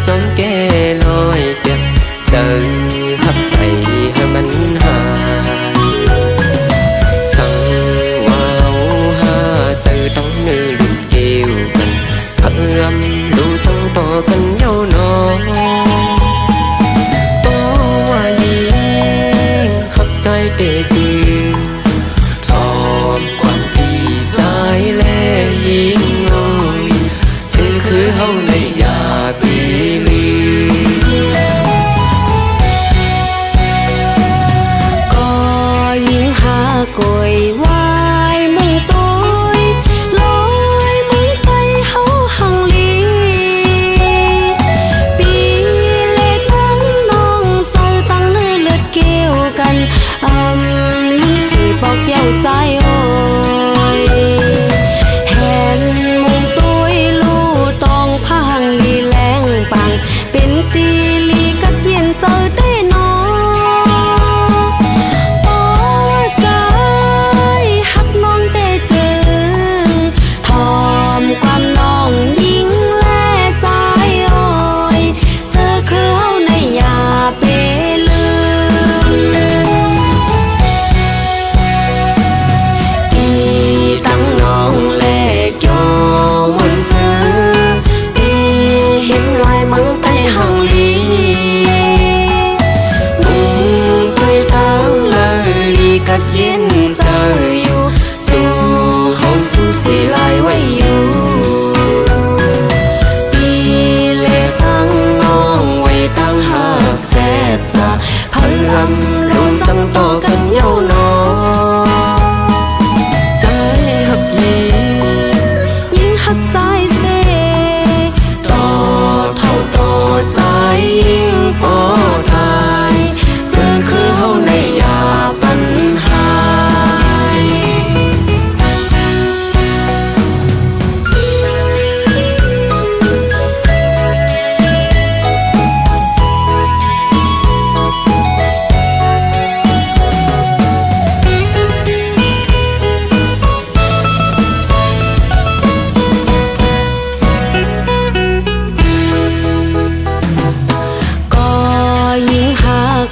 จอมแก่ลอยเปียกเจอหักไปให้มันหายช่างว้าวหาเจอต้องเนื้อลูกเกี่ยวกันเอื้อมดูจังต่อกันเย้าน้องตัวว่ายิงหักใจเตะจืดชอบกว่าพี่สายแลยิงคือเฮาในยาปีลือก็ยิ่งหากวยไว้มึงตัวลอยมึงไปเฮาหังลีปีเล็กตั้งน้องใจตั้งเนื้อเลือดเกี่ยวกันลิ้นสีบอกเย้าใจโอ้เป็นตีลีกัดเย็นเจอเต้นอโอ้ใจหักน้องเต้จึงทอมความน้องยิงแลใจโอ้ยเจอคือเฮาในยาเปลือีตั้งน้องแลกโยวันซื้ออีเห็นรอยมังหังลีมึงไปทางเลยลีกัดเย็นเจออยู่จู่เฮาสู้เสียลายไว้อยู่ปีเล็กตั้งน้องไว้ตั้งหาแสบจะพยายามลุ้นจังต่อกันเย้าน้องใจหักยิ่งหักใจเสใจยิ่งปอทายเจอคือเฮาในยาปัญหา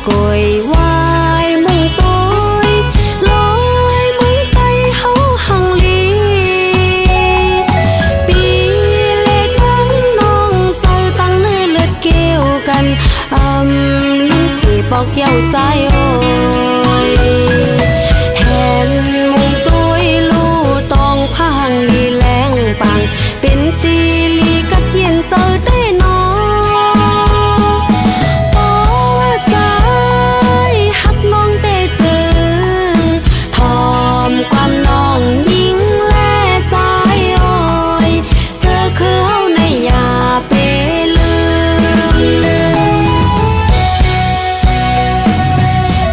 กวยไว้มึงตัวลอยมึงไปเฮาหังลีปีเล็กตั้งน้องใจตั้งเนื้อเลือดเกี่ยวกันลิ้นสีบอกเย้าใจโอ้ยเห็นมึงตัวลู่ต้องพังลีแรงปังเป็นตีลีกัดเย็นเจอเต้นอความน้องยิงแลใจโอ้ยเจอคือเฮาในยาเปลื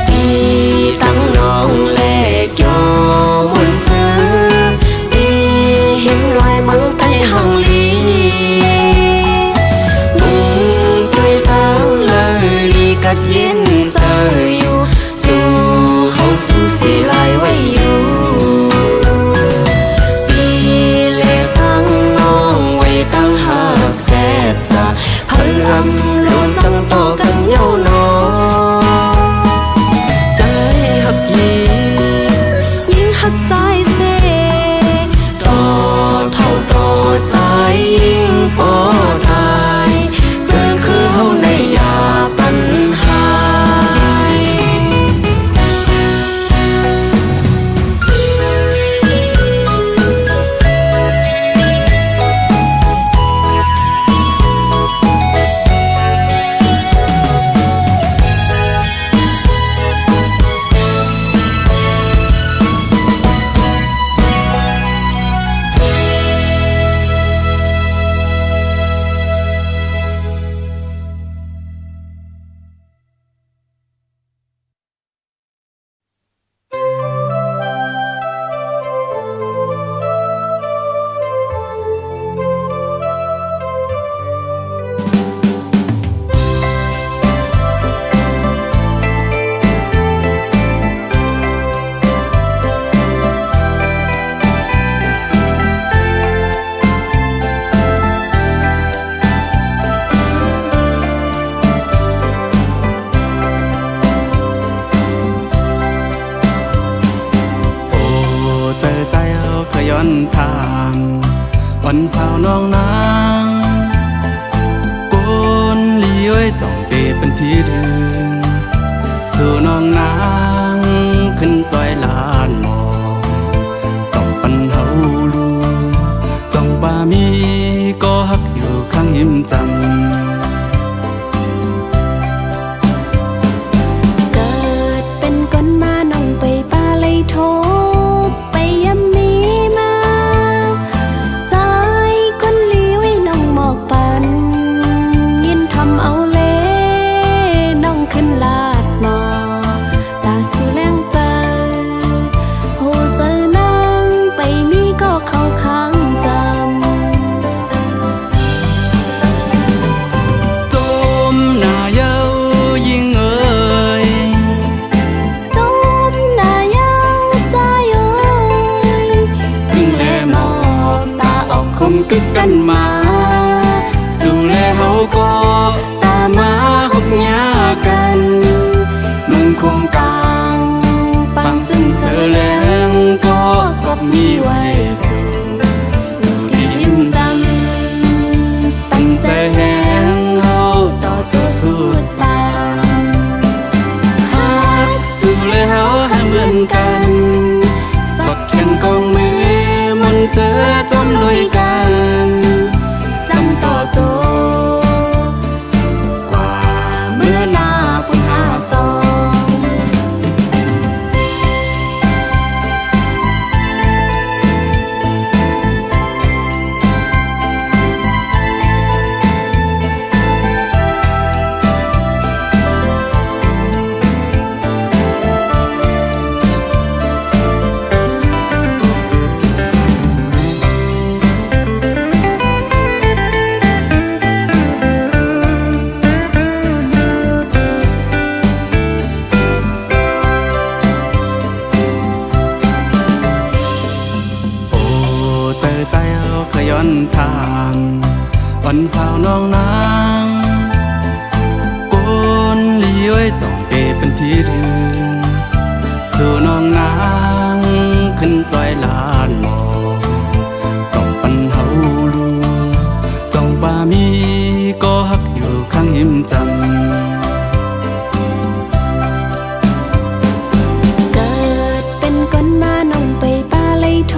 ปีตั้งน้องแลกโยวันซื้อปีเห็นรอยมังใต้หังลีมึงไปทางเลยลีกัดเย็นเจออยู่จู่เฮาสู้เสียลายไว้อยู่พยายามลุ้นจังต่อกันเย้าน้องใจหักยิ่งหักใจเสต่อเท่าต่อใจยิ่งปอทายเจอคือเฮาในยาปัญหา น้องนางโกนลีเอ้ยจ้องเปเป็นพี่เดือสู่น้องนางขึ้นจอยลานหมอต้องปันเฮาลูจ้องบ่ามีก็ฮักอยู่ข้างหิมจำกึกกันมาสู่แลเฮาก็ตามมาหกหญ้ากันมึงคงกลางปังจึงเสือแหลงก็กบมีไว้สู่ยิ้มจำตั้งใจแหงเฮาต่อตัวสุดปานฮักสู่แลเฮาให้เหมือนกันสดแข่งกองมือมนเสือจมลุยกันจำต่อโจกว่าเมื่อหน้าปุญหาสองย้อนทางวันสาวน้องนางโกนลีเอ้ยจ้องเปเป็นพี่เดือสู่น้องนางขึ้นจอยลานหมอต้องปันเฮาลูจ้องบ่ามีก็ฮักอยู่ข้างหิมจำเกิดเป็นคนมาน้องไปป่าเลยโท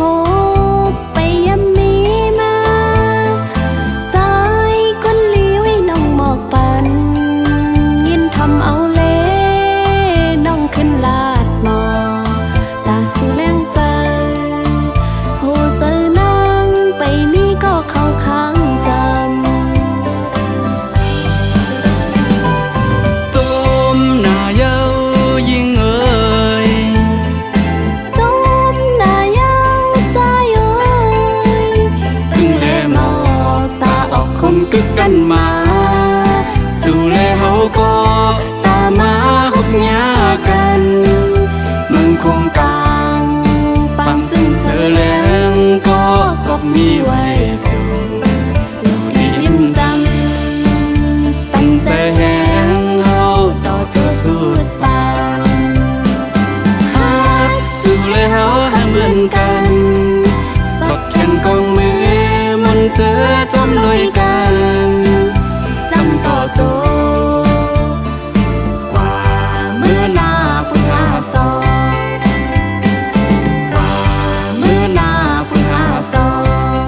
กึกกันมาสู่แลเฮาก็ตามมาหกหญ้ากันมึงคงกลางปังจึงเสือแหลงก็กบมีไว้สู่ยิ้มจำตั้งใจแหงเฮาต่อตัวสุดปานฮักสู่แลเฮาให้เหมือนกันสดแข่งกองมือมนเสือจมลุยกันจำต่อโจกว่าเมื่อหน้าปุญหาสองกว่าเมื่อหน้าปุญหาสอง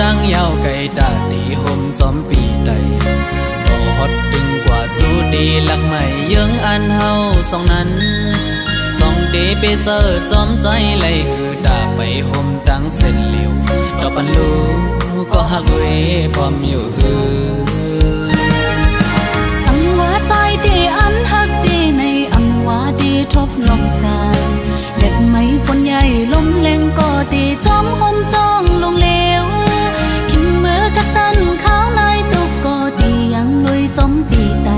ดังยาวไก่ตาตีห่มจอมปีใดบ่ฮอดดึงกว่าจูดีลักใหม่เยิงอันเฮาสองนั้นสอง ตีไปเจอจอมใจไหลหือด่าไปห่มดังเส้นเหลียวดอกปันลูก็หักเวพร้อมอยู่หือสังว่าใจดีอันหักดีในอังว่าดีทบลมสานเด็ดไม้ฝนใหญ่ลมแรงก็ดีจอมห่มจ้องลงเลวขิงมือกระสันข้าวในตุกก็ดียังลุยจอมปีไต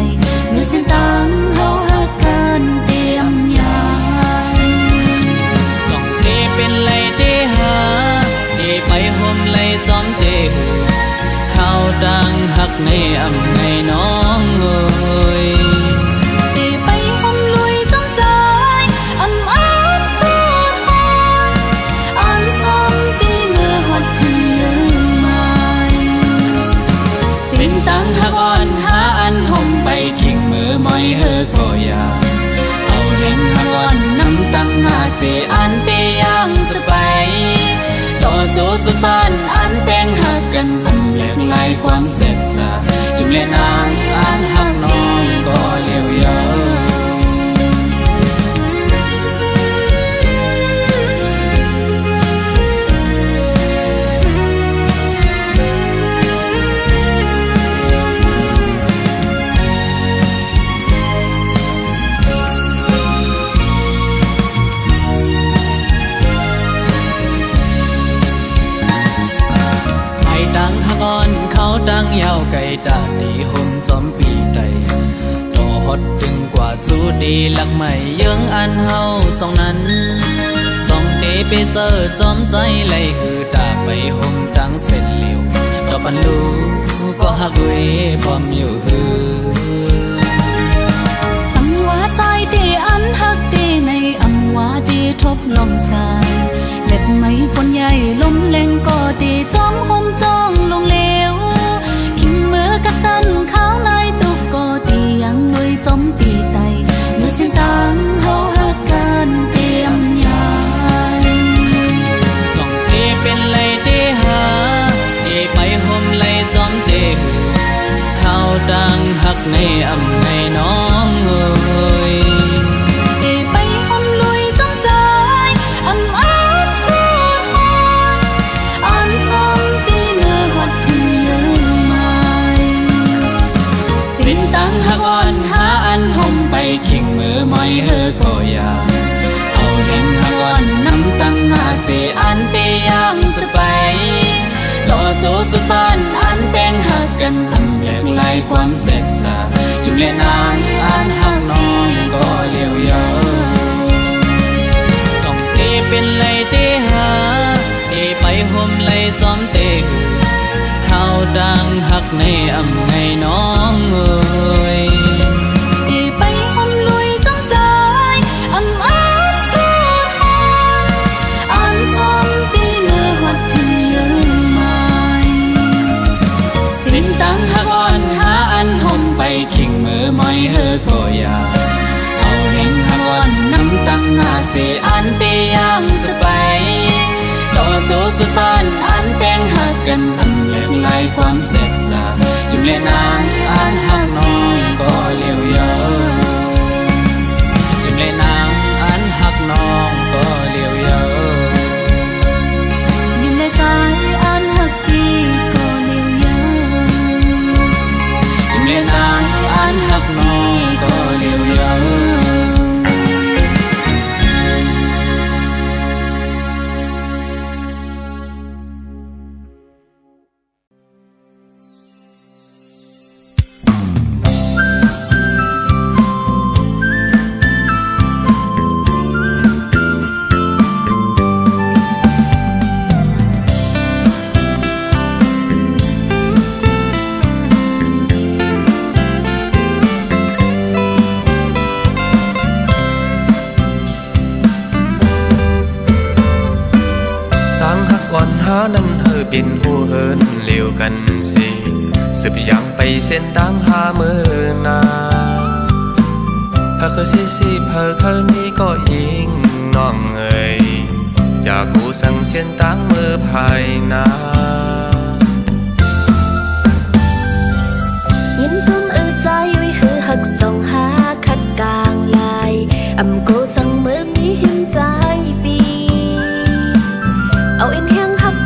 เมื่อเส้นตังเฮาหักกันเตรียมยายจ้องเตเป็นไหลเตหาเตไปห่มไหลจอมเตหือข้าวดังหักในอำไงน้องเอ้ยตีไปห่มลุยจอมใจอำอ้างสุดหอยอันจอมปีเมื่อหดถึงลืมไม่สินตังหักอ่อนหาอันห่มไปขิงมือมอยเฮอก็อยาเอาเห็นหักอ่อนน้ำตังหาเสอันเตยังสไปต่อโจสุบ้านอันแป้งหักกันอันแหลกลายความเสร็จจะยุ่มเล่นางอันหักน้องก็เลี้ยวยาวเขาดังยาวไกลตาดีห่มจอมปีไตต่อฮอดถึงกว่าจูดีหลักใหม่เยื้องอันเฮาสองนั้นสองเตไปเจอจอมใจไหลหือตาไปห่มดังเส้นเหลียวดอกปันลูก็หักเวพร้อมอยู่หือสังว่าใจดีอันหักดีในอังว่าดีทบลมสานเล็ดไม้ฝนใหญ่ลมแรงก็ดีจอมห่มจ้องลงเลวขิงมือกระสันข้าวในตุกก็ดียังลุยจอมปีไตเมื่อเส้นตังเฮาหักกันเตรียมยายจ้องเตเป็นไหลเตหาเตไปห่มไหลจอมเตหือข้าวดังหักในอำไงน้องเอ้ยเตไปห่มลุยจอมใจอำอ้างสุดหอยอันจอมปีเมื่อหดถึงลืมไม่สินตังหักอ่อนหาอันห่มไปขิงมือมอยเฮอก็อยาเอาเห็นหักอ่อนน้ำตังหาเสอันเตยังสไปต่อโจสุบ้านอันแป้งหักกันอันแหลกลายความเสร็จจะยุ่มเล่นางอันหักน้องก็เลี้ยวยาวจ้องเตเป็นไหลเตหาเตไปห่มไหลจอมเตหือข้าวดังหักในอำไงน้องเอ้ยเตไปห่มลุยจอมใจอำอ้างสุดหอยอันจอมปีเมื่อหดถึงลืมไม่สินตังหักอ่อนหาอันห่มไปขิงมือมอยเฮอก็อยาเอาเห็นหักอ่อนน้ำตังหาเสอันเตยังสไปต่อโจสุบ้านอันแป้งหักกันอันแหลกลายความเสร็จจะยุ่มเล่นางอันหักน้องก็เลี้ยวยาวยุ่มเล่นางอันหักน้องก็เลี้ยวยาวอยู่ในใจอันหักดีก็เลี้ยวยาวยุ่มเล่นางอันหักน้องก็เลี้ยวยาวนั้นเฮอเป็นหูเฮินเลี้ยวกันสิสืบยังไปเส้นทางหามือนาเคยสิเพอเคยมีก็ยิงน้องเอ๋ยอยากกูสั่งเส้นทางมือภายนายินจมใจวิหือหักส่งหาคัดกลางลายอำกูสั่งมือมี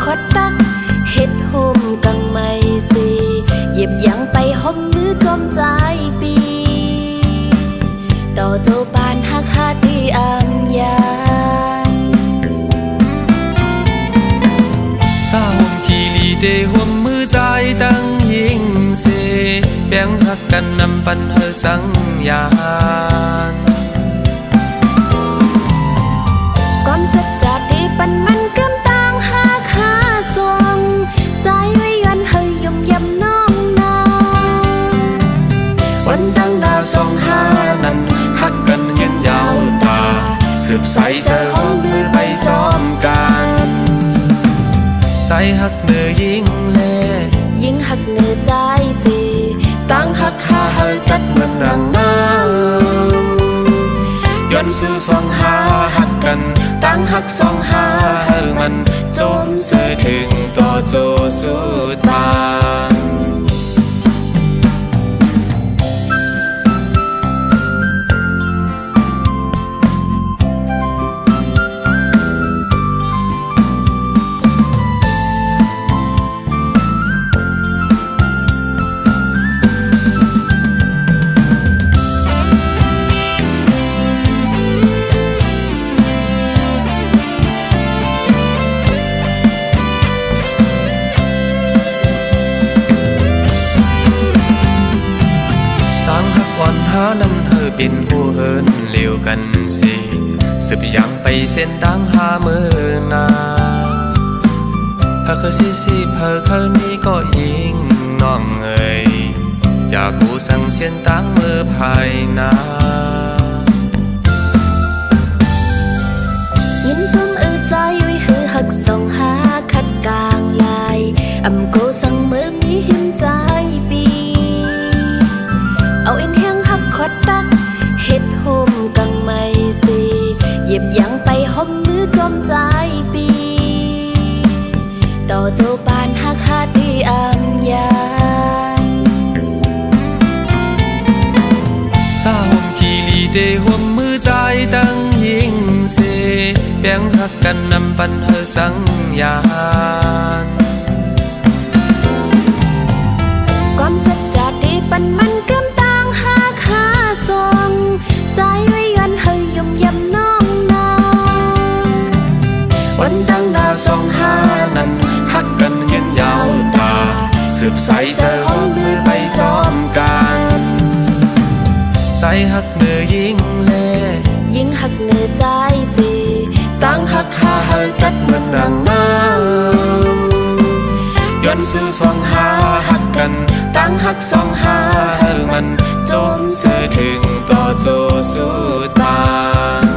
ขดตักเฮ็ดโฮมกังไม่สิเหยียบยังไปห้องมือจมใจปีต่อโจปานหักหาที่อัมยานซาหมคีรีเดห่วมมือใจตั้งยิงเสแบ่งหักกันนำปันเฮจังยานก่อนสัจจะดีปันมันเกิมต่างหาคาทรงใจไว้ยันเฮยยมยำน้องนาวันตั้งดาสองหานั้นหักกันเย็นยาวตาสืบใสเจอห้องมือไปจอมกันใจหักเนื้อยิ่งเล่ยิ่งหักเนื้อใจสิตั้งหักหาเฮกัดเหมือนนางน้ำย้อนสู่สองหาหักกันตั้งหักสองหาเฮมันจมเสื่อถึงต่อโจสุดบานนั้นเธอเป็นผู้เฮินเลี้ยวกันสิสืบยังไปเส้นตั้งหาเมื่อนาเธอเคยสิเธอเคยนี้ก็ยิงน้องเอ๋ยอยากกูสั่งเส้นตั้งเมื่อภายนายินจมใจไว้คือหักสองหาคัดกลางลายอำโกสั่งเมื่อมีหิมใจปีเอาเอ็นเฮียงหักขดตักเฮ็ดโฮมกังไม่สิเหยียบยังไปห้องมือจมใจปีต่อโจปานหักหาที่อัมยานซาหมคีรีเดห่วมมือใจตั้งยิงเสแบ่งหักกันนำปันเฮจังยานก่อนสัจจะดีปันมันเกิมต่างหาคาทรงใจไว้ยันเฮยยมยำน้องนาวันตั้งดาสองหานั้นหักกันเย็นยาวตาสืบใสเจอห้องมือไปจอมกันใจหักเนื้อยิ่งเล่ยิ่งหักเนื้อใจสิตั้งหักหาเฮกัดเหมือนนางน้ำย้อนสู่สองหาหักกันตั้งหักสองหาเฮมันจมเสื่อถึงต่อโจสุดบาน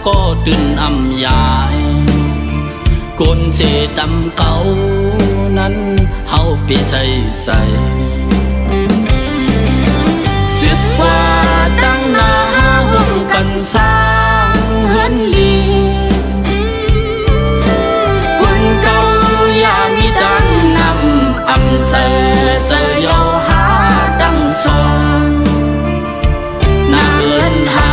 ก็ตื่นอำยายกนเสตำเก่านั้นเฮาเปียใใส่สึกว่าตั้งหน้าห่วมกันสร้างเฮือนลีคนเก่าอย่ามีดังนำอำเสยเยาหาตั้งสองหน้าเฮือนหา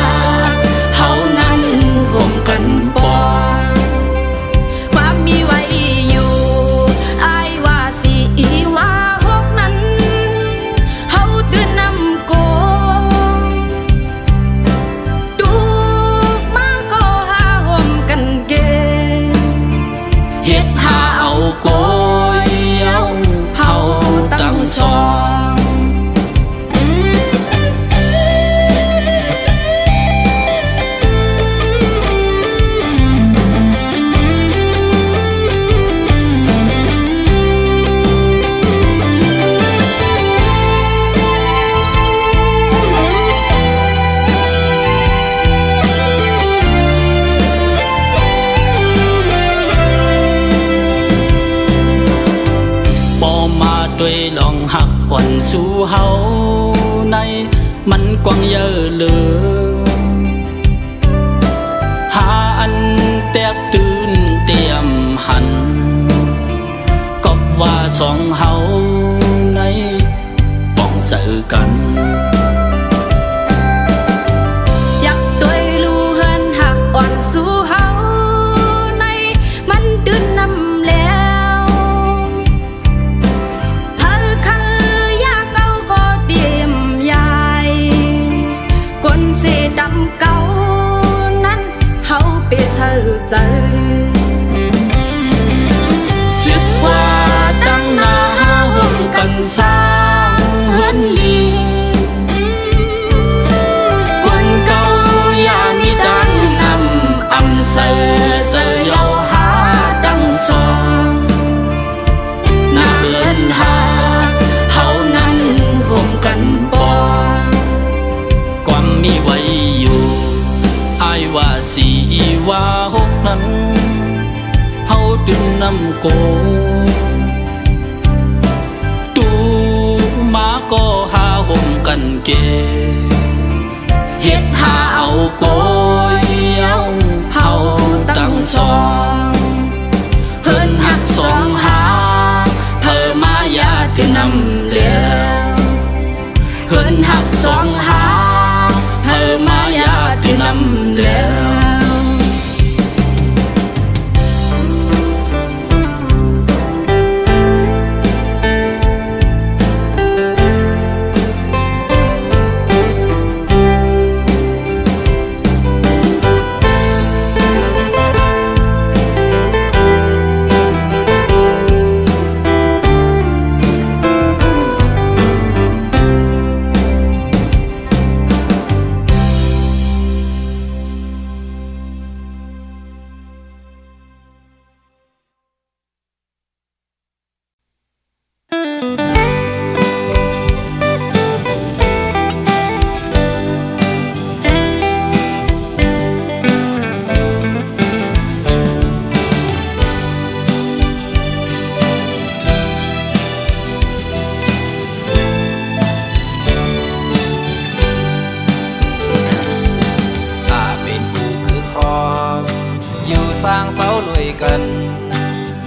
อ่อนสู่เฮาในมันกว้างเยอะเลยหาอันแตกตื่นเตรียมหันก็ว่าสองเฮาในป้องเสือกันอยากตัวรู้เฮินหักอ่อนสู่เฮาในมันตื่นนำแล้วเพิ่นคืออยากเอาก็เตรียมยายคนสิดำเก่านั้นเฮาไปเธอใจสึกว่าตั้งหน้าห่วงกันสร้างเฮือนลีคนเก่าอย่ามีดังนำอำเสอเยาหาตั้งสองหน้าเฮือนหาเฮานั้นห่วงกันบ่ความมีไว้อยู่อายว่าสีว่าหกนั้นเฮาตื่นนำโกตูมาก็หาห่มกันเกเฮ็ดหาเอาโกยเอาเฮาตั้งสองเฮินหักสองหาเธอมายาตื่นนำแล้วเฮินหักสองหาเธอมายาตื่นนำแล้วสร้างเสาลุยกัน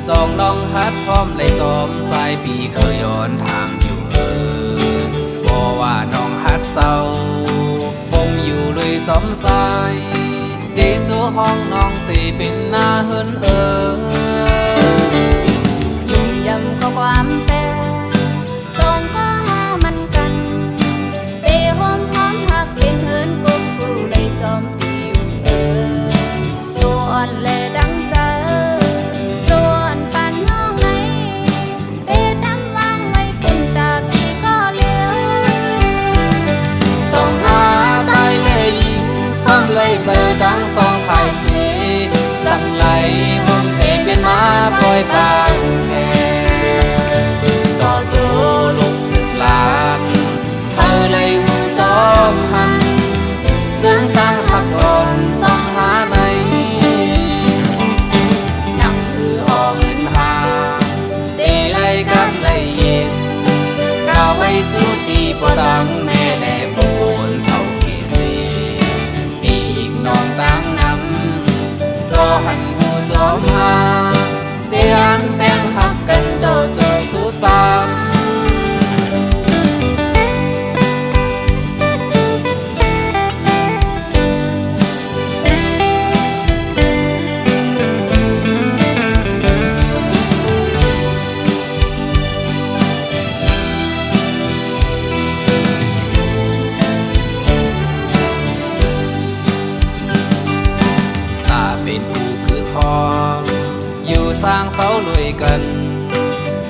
สองน้องฮัดพร้อมเลยจอมสายปีเคยย้อนทางอยู่บอกว่าน้องฮัดเศร้าปมอยู่เลยสมสายตีสู่ห้องน้องตีเป็นหน้าเฮินยุ่งยำก็ความแต่สองก็หามันกันเตะหอมหอมหักเป็นเฮินกุ๊กกูเลยจอมปีอยู่ตัวอ่อนแลดังเจอตัวอ่อนปานน้องไหนเตะดำวางไว้เป็นตาปีก็เลี้ยวส่งหาใจเลยยิงพร้อมเลยเจอดังสองภายสีสั่งไหลผมเตะเป็นมาปล่อยปานแค่ต่อจูลูกสึกลานเธอเลยหูจอมหันซึ่งตั้งหักอ่อนส่องหาในนังคือออกเงินหาตีเลยกัดเลยยินก้าวไปสู่ตีปวดังแม่แหล่ปวนเท่ากี่สีปีอีกน้องตั้งนำก็หันหูจอมหาเตียนแป้งหักกันโตโจสุดปานสร้างเสาลุยกัน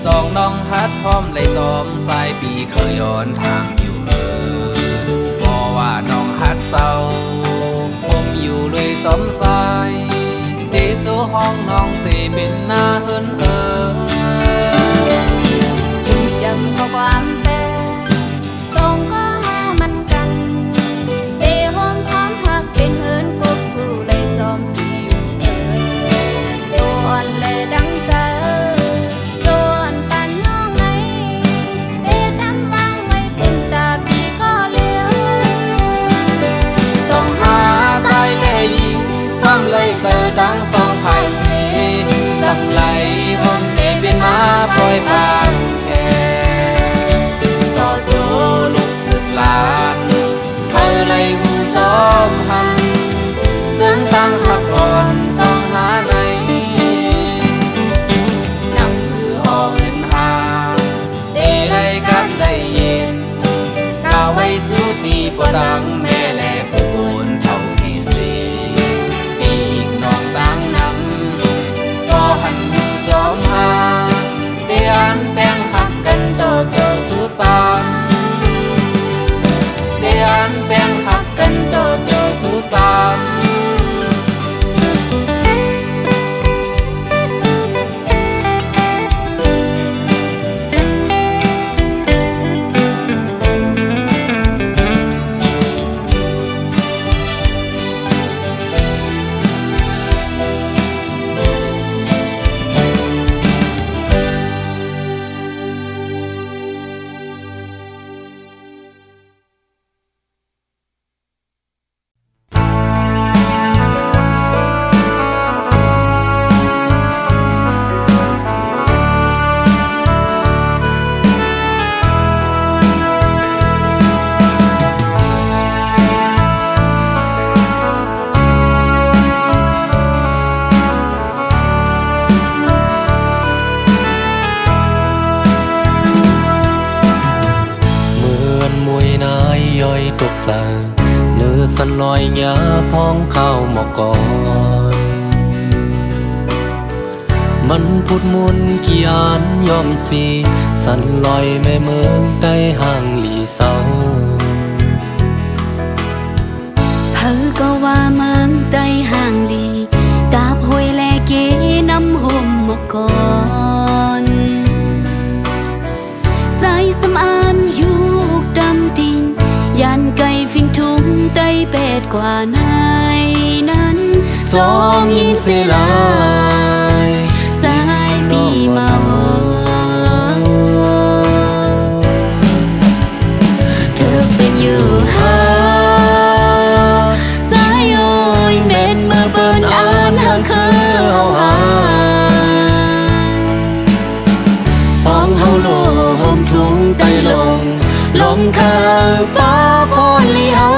สองน้องฮัดพร้อมเลยจอมสายปีเคยย้อนทางอยู่บอกว่าน้องฮัดเศร้าผมอยู่เลยสมสายตีสู่ห้องน้องตีเป็นหน้าเฮินยุ่งยำก็ความแต่สองก็หามันกันเตะหอมหอมหักเป็นเฮินกุ๊กกูเลยจอมปีอยู่ตัวอ่อนแลดังเจอตัวอ่อนปานน้องไหนเตะดำ ไล่หูจอมหันซึ่งตั้งหักอ่อนสองหาในนั่งคือหอเห็นหาเดไล่กัดไล่เย็นก้าวไว้สู้ตีปวดังแม่แลผู้คนเท่าที่สีปีกน้องตั้งนำก็หันหูจอมหาเดียนแป้งหักกันต่อเจ้าสุดปานเดียนแป้งหักกันต่อเจ้าสุดปานตกสาเนื้อสันลอยยาพองข้าวหมอกก่อนมันพูดมุนกี่อันยอมสีสันลอยแม่เมืองใต้ห่างหลีเศร้าเธอก็ว่าเมืองใต้ห่างหลีตาพอยแลเกน้ำห่มหมอกก่อนสายสำอานอยู่ดำดินยันไก่ฟิงทุ่งไต้เป็ดกว่าในนั้นสองยิงเสลายสายปีเมาเธอเป็นอยู่หาสายโอยเม็นเมื่อเปิ้นอ่านหางคือเฮาหาป้องเฮาโลห่มทุ่งไต้ลงลมเคยป้าพรลีเฮา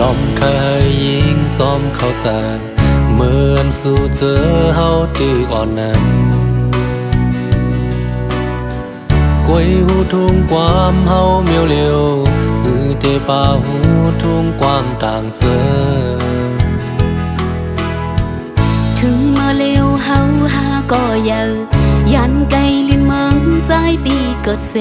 ลมเคยยิงจอมเข้าใจเหมือนสู่เจอเฮาตึกอ่อนนั้นกวยหูทุ่งความเฮาเมียวเร็วหือเตป่าหูทุ่งความต่างเจอถึงเมื่อเร็วเฮาหาก็เยายันไกลลินเมืองสายปีเกิดเส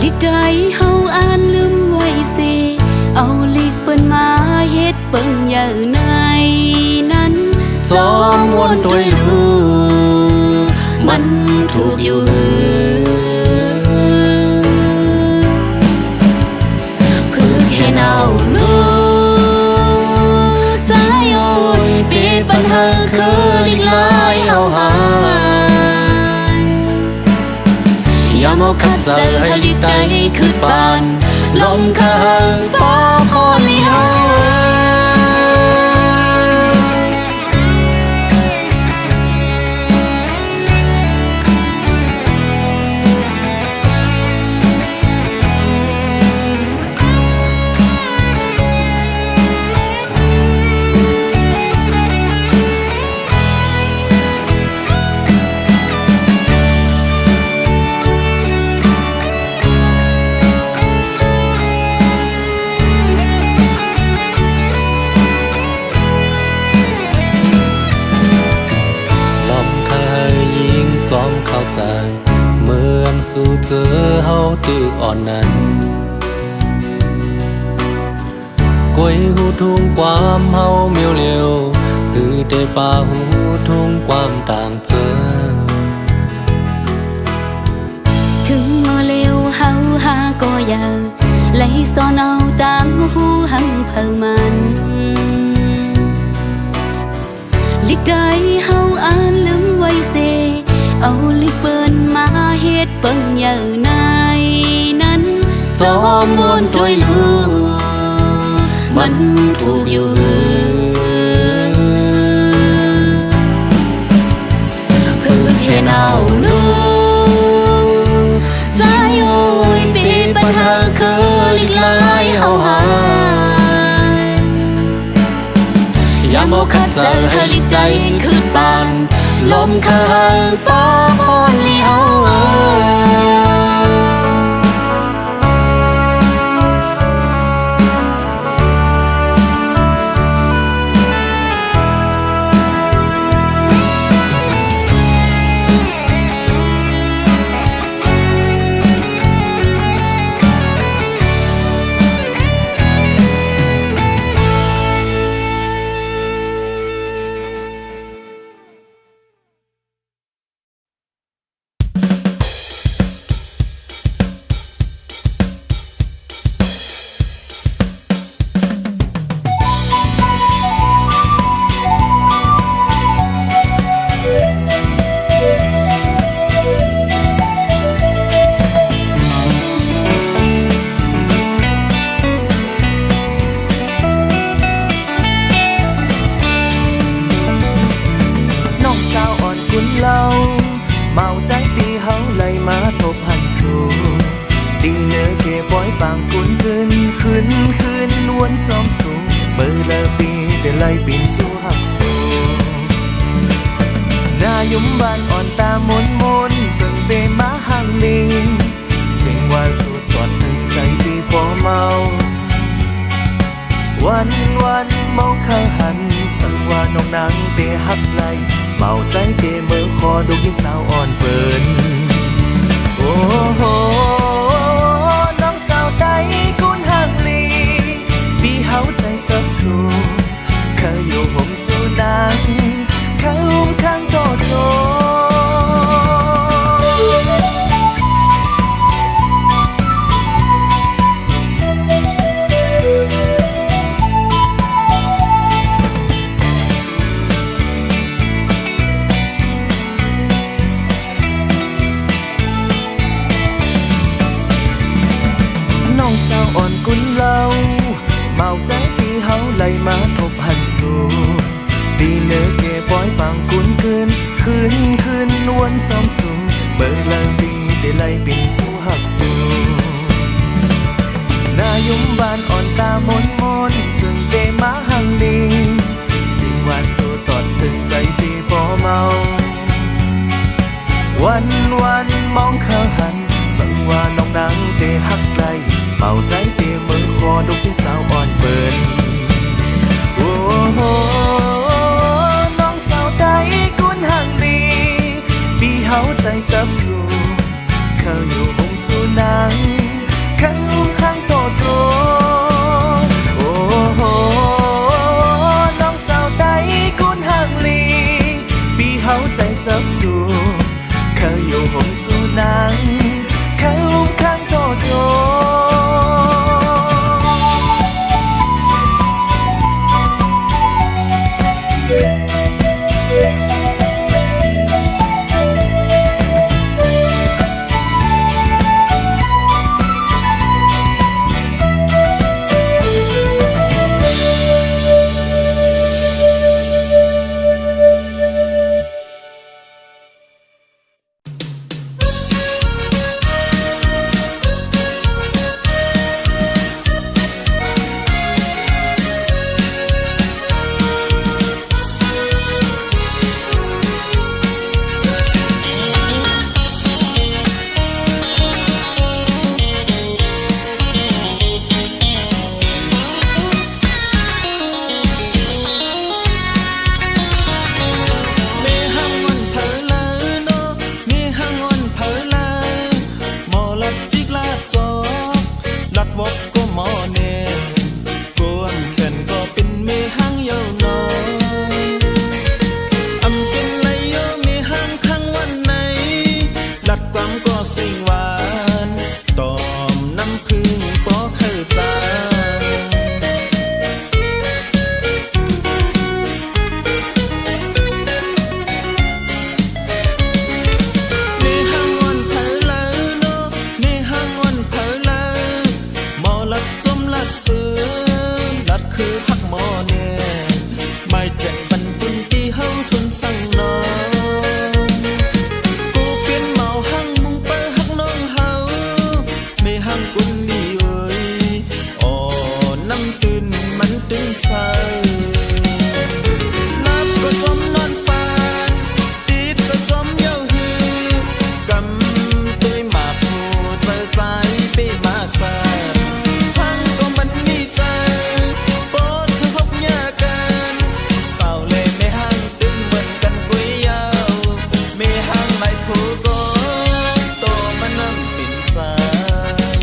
ลิกได้เฮาอ่านลืมไว้เสเอาลิกเปิ้นมาเฮ็ดเปิ้งเยาในนั้นสองวนตัวรู้มันถูกอยู่พึกให้เนาลูปัญหาคือลิกลายเฮาหายอย่ามองขัดใจให้ลิกได้คือปานลมเคยป้าพรลีเฮาเข้าใจเหมือนสู่เจอเฮาตึกอ่อนนั้นกวยหูทุ่งความเฮาเมียวเร็วหือได้ป่าหูทุ่งความต่างเจอถึงเมื่อเร็วเฮาหาก็ยาไหลซ้อนเอาต่างหูหังเพิ่มันลิกได้เฮาอ่านลืมไว้เสเอาลิกเปิ้นมาเฮ็ดเปิ้งเยาในนั้นสองวนตัวรู้มันถูกอยู่ แค่เอาลูจะอยู่ปีปัญหาคือลิกลายเฮาหายามเอาคัดเจอให้ลิกใจคือปานลมข้างป้าพอนลีเฮาเมาใจตีเฮาไล่มาทบหันสู่ตีเนื้อเก็บไว้ปางกุนขึ้นวนจอมสูงเบอร์ละปีแต่ไล่ปิ่นจูหักสู่หน้ายุ่มบานอ่อนตามนจึงเบมาห่างลีเสียงว่าสุดตอดถึงใจตีพอเมาวันเมาข้างหันสังว่าน้องนางเตะหักไหลเมาใจเตะมือคอดูกินสาวอ่อนเปินโอ้โหน้องสาวใดกุนห่างลีพี่เฮาใจจับสู่เคยอยู่ห่มสู่นางเคยอุ้มข้างโตโจน้องสาวอ่อนกุนเล่าเมาใจตีเฮาไล่มาทบหันสู่ตีเนื้อเก็บไว้ปางกุนขึ้นวนจอมสูงเบอร์ละปีได้ไล่ปิ่นจูหักสู่หน้ายุ่มบานอ่อนตามนจึงเตมาห่างดีสิ่งหวานสู่ตอดถึงใจตีบ่เมาวันมองข้างหันสังว่าน้องนางเตหักไหลเมาใจเตมือคอดุกที่สาวอ่อนเปินโอ้โหน้องสาวใดกุนห่างดีพี่เฮาใจจับสู่เขาอยู่ห่มสู่นางเขาอุ้มข้างโตโจโอ้โหน้องสาวใดกุนห่างลีพี่เฮาใจจับสู่เขาอยู่ห่มสู่นางเขาอุ้มข้างโตโจ ไหลผู้ก็โตมันน้ำปิ่นสาย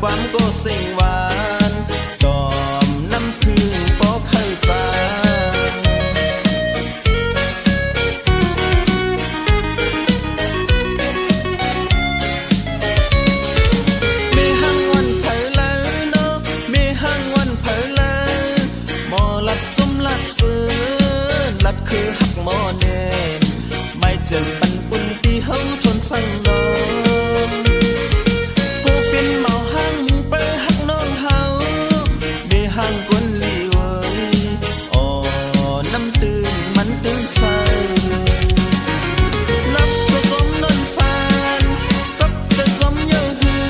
ความก็สิ่งหวานดอมน้ำพึ่งปอกเข้าใจเมหังวันเผลอเนาะเมหังวันเผลอหมอลัดจุ่มลัดซื้อลัดคือหักหมอเนนไม่เจอปันปุ่นที่เฮาทนสั่งนอนห่างคนลีเวยอ๋อน้ำตื่นมันตื่นใสนับก็จมนอนฟานจับจะจมเยอะหือ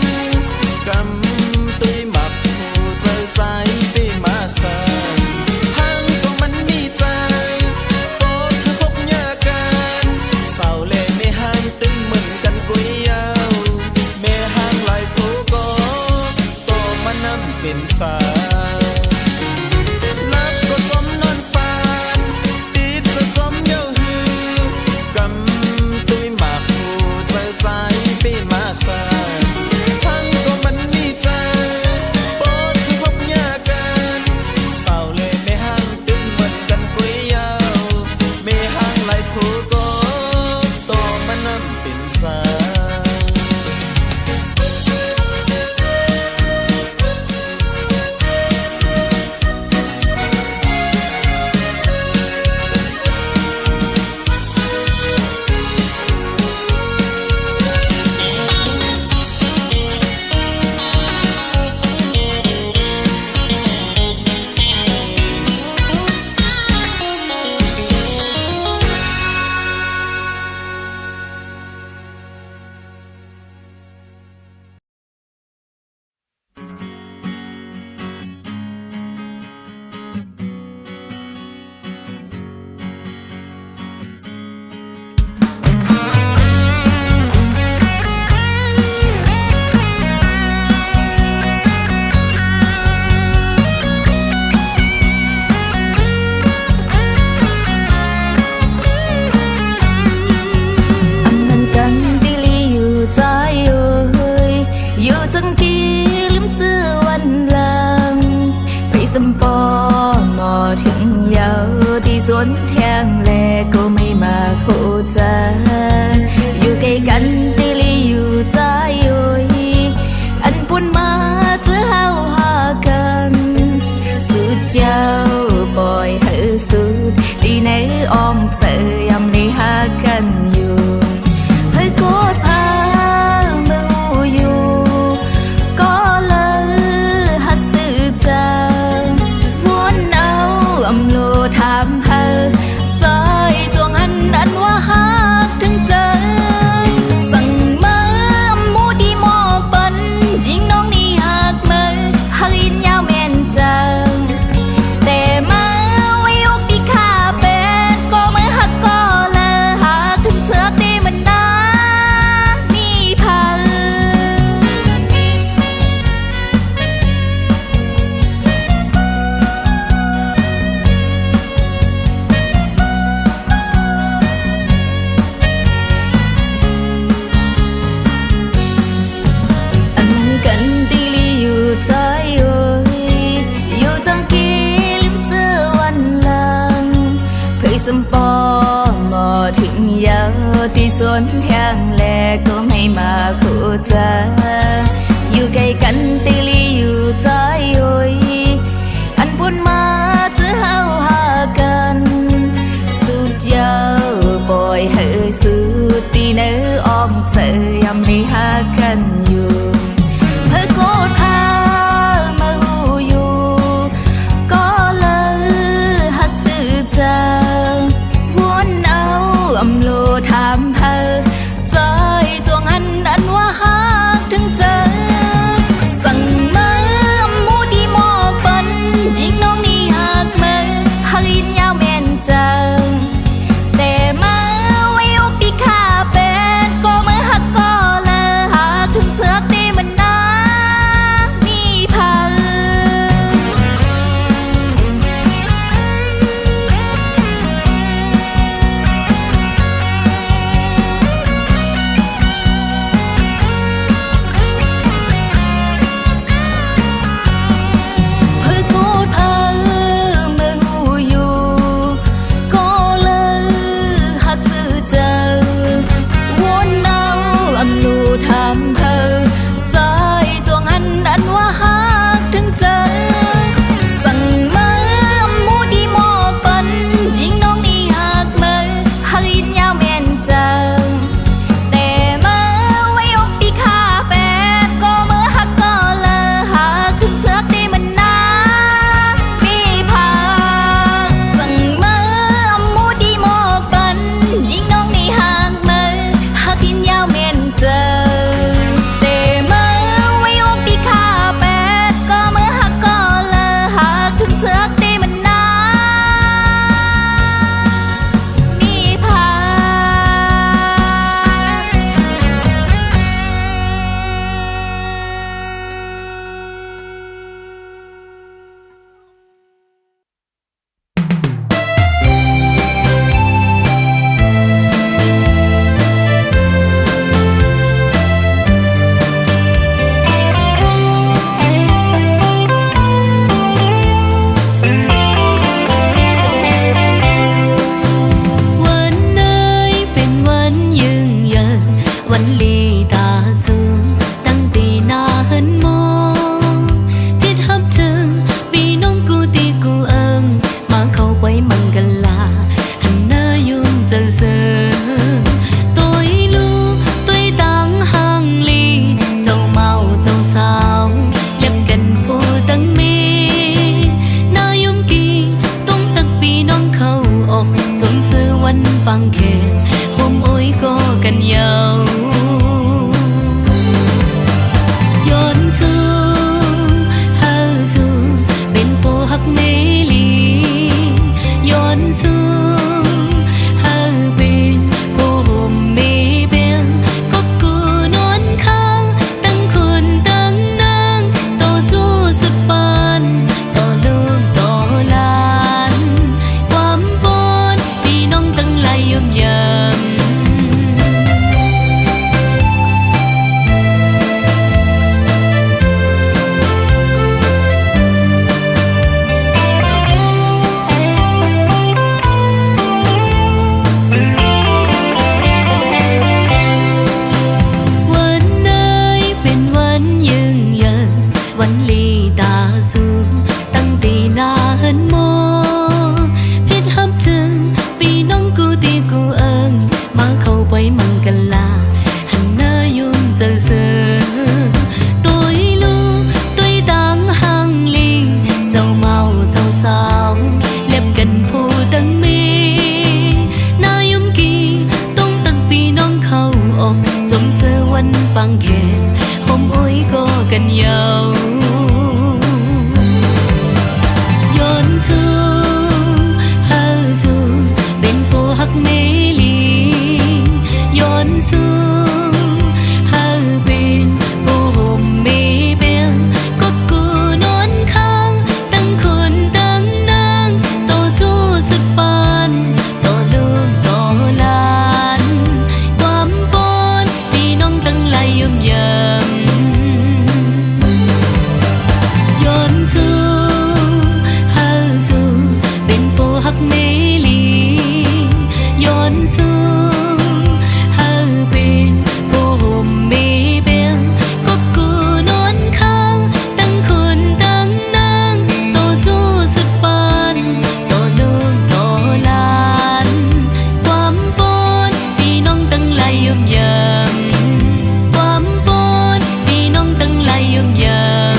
กำตุยหมักหูเจอใจไปมาใส่ห่างก็มันมีใจโอ้เธอพบยากันเศร้าเล่ไม่ห่างตึงเหมือนกันกุยยาวไม่ห่างไหลผู้ก็โตมันน้ำเป็นสายสวนแทงแลก็ไม่มาโคจาอยู่ใกล้กันตีลีอยู่ใจโอยอันปุ่นมาเจอเฮาหากันสุดเจ้าปล่อยให้สุดดีในอ้อมเจอยำในหากันอยู่เฮ้ยโกดพาเมื่อหูอยู่ก็เลยหักสื่อจางร้อนเอาอำโลถามหาใจจวงอันว่าหักถึงเจอสั่งมาหมูดีหมอปันยิ่งน้องนี่หักมือหักอินยาวแม่นจังแต่มาไว้ยกปีขาเป็ดก็มือหักก็เลยหักถึงเจอตีมันนามีพันกันตีลีอยู่ใจโอยอยู่จังกีลืมเจอวันหลังเผยสมปอหมอถึงยาวที่สวนแห้งแลก็ไม่มาคู่จาอยู่ใกล้กันตีลีอยู่ใจโอยอันปุ่นมาเจอเฮาหากันสุด มซื้อวันฟังแค่ผมโอ้ยก็กันยาวย้อนสู่เฮาสู่เป็นโปหักเมลีย้อนสู่เฮาเป็นโปห่มเมเบียงก็กูนอนข้างตั้งคนตั้งนางต่อจู้สุดปานต่อลืมต่อลานความปนพี่น้องตั้งหลายยมยาม วันไหนเป็นวันยืนยันวันลีตาสูงตั้งตีหน้าหันมองพิดหับถึงปีน้องกูตีกูเอิงมาเข้าไปมังกันลาหันหน้ายุ่งเจอเสือตัวลูตัวตังห่างลีเจ้าเมาเจ้าสาวเล็บกันผู้ตั้งมีหน้ายุ่มกีต้องตักปีน้องเข้าออกจมเสือวันฟังแค่ผมโอ้ยก็กันยาวย้อนสู่เฮาสู่เป็นโปหักเมลีย้อนสู่เฮาเป็นโปห่มเมเบียงก็กูนอนข้างตั้งคนตั้งนางต่อจู้สุดปานต่อลืมต่อลานความปนพี่น้องตั้งหลายยมยามย้อนสู่เฮาสู่เป็นโปหักเมลีย้อนสู่เฮาเป็นโปห่มเมเบียงก็กูนอนข้างตั้งคนตั้งนางต่อจู้สุดปานต่อลืมต่อลานความปนพี่น้องตั้งหลายยมยามความปนพี่น้องตั้งหลายยมยาม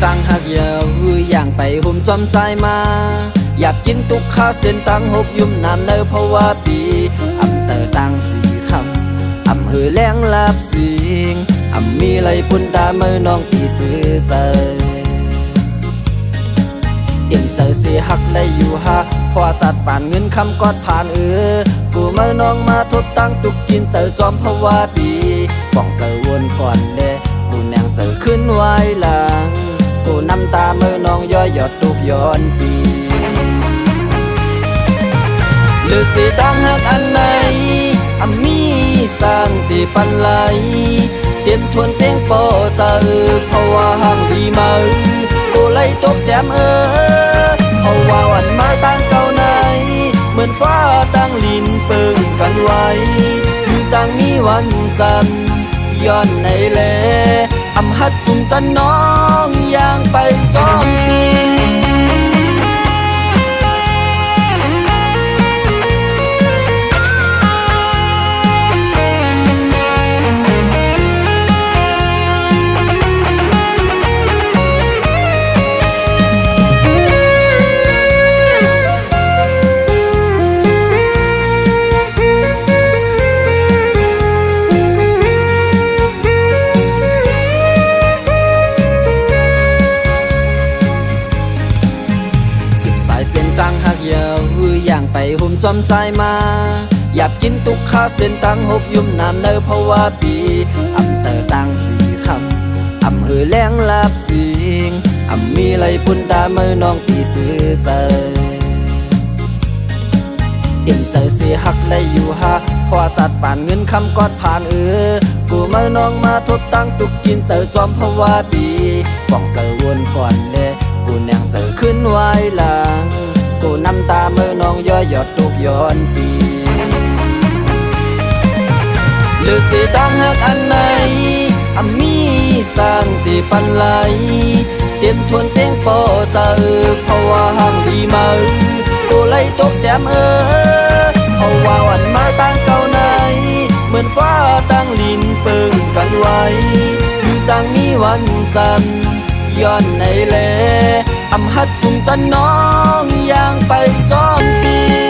ตังหักยาวอย่างไปหุ่มซ้อมสายมา อยากกินตุกข้าเส้นตังหกยุ่มน้ำเนอเพราะว่าปีอำเตอตังสี่คำอำเหือแรงลาบสิงอำมีไรปุ่นตาเมื่อน้องตีซื้อใจเอ็มเจอเสียหักได้อยู่ฮะพอจัดป่านเงินคำกอดผ่านกูเมื่อน้องมาทบตั้งตุกกินเจอจอมเพราะว่าปีบ้องเจอวนก่อนเด้กูแนงเจอขึ้นไว้หลังกูน้ำตาเมื่อน้องย่อยหยอดตุกย้อนปีหรือสิตั้งหักอันไหนมีสร้างตีปันไหลเตรียมทวนเพลงโปเจอเพราะว่าห่างดีมากูไล่ตบแต้มเพราะว่าวันมาตั้งเก่าไหนเหมือนฟ้าตั้งลินเปิงกันไว้คือจังมีวันซ้ำย้อนในแลอำหัดจุ่มจันน้องย่างไปจอมปีตังหักยาวอย่างไปหุ่มซ้อมสายมาอยากกินตุกข้าเส้นตังหกยุ่มน้ำเนอเพราะว่าปีอำเตอตังสี่คำอำเหือแรงลาบสิงอำมีไรปุ่นตาเมื่อน้องตีซื้อใจ เต็มใจเสียหักและอยู่หาพอจัดป่านเงินคำกอดผ่านกูมาน้องมาทบตั้งตุกกินเจอจอมเพราะว่าดีฟองเจอวนก่อนเลยกูแนงเจอขึ้นไว้หลังกูน้ำตาเมื่อน้องย่อยหยอดตุกย้อนปีหรือสิต้องหักอันไหนมีสร้างตีปันไหลเตรียมทวนเป้งโปเจอเพราะว่าห่างดีมากูไล่ตกแต้มเพราะว่าวันมาตั้งเก่าไหนเหมือนฟ้าตั้งลินเปิงกันไว้หรือจังมีวันซ้ำย้อนในแลอำหัดจุงจันน้องย่างไปซ้อมปี